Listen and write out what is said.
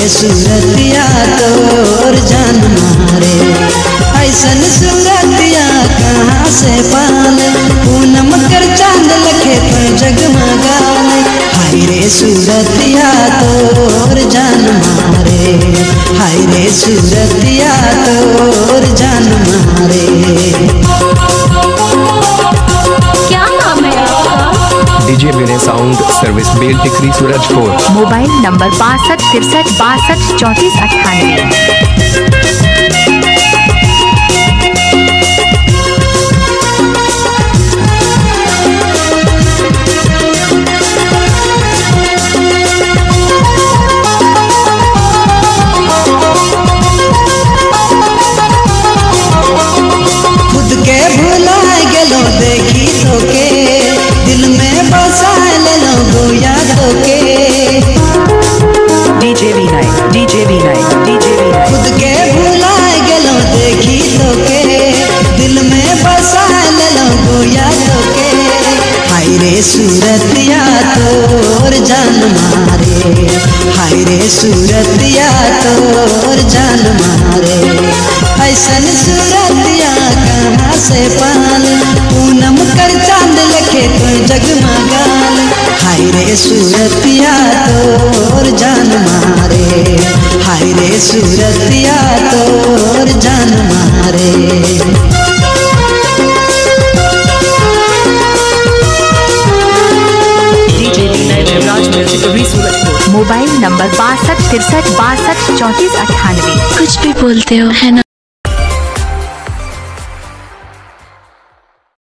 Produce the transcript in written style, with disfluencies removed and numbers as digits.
सूरतिया तोर जान मारे, ऐसन सूरतिया कहाँ से पाले, पूनम कर चांद लखे तो जगमगाले। हाय रे सूरतिया तोर जान मारे, हाय रे सूरतिया तोर जान मारे। क्या नाम है आपका? डीजे विनय साउंड सर्विस, बेल टिकरी, सूरजपुर। Mobile number 62 63 62 34 98। देखी तो के दिल में बसा ले लो गोया तो के। डीजे विनय, डीजे विनय, डीजे विनय। खुद के भुला गेलो देखी तो के दिल में बसा ले लो गोया तो के। हाय रे सूरतिया तोर जान मारे, हाय रे सूरतिया तोर जान मारे। ऐसन सूरतिया कहाँ से पाल, पूनम कर चांद लखे तो जगमगाल। हाय रे सूरतिया तोर जान मारे, हाय रे सूरतिया तोर जान मारे। Mobile number 62 63 62 34 98। कुछ भी बोलते हो है ना।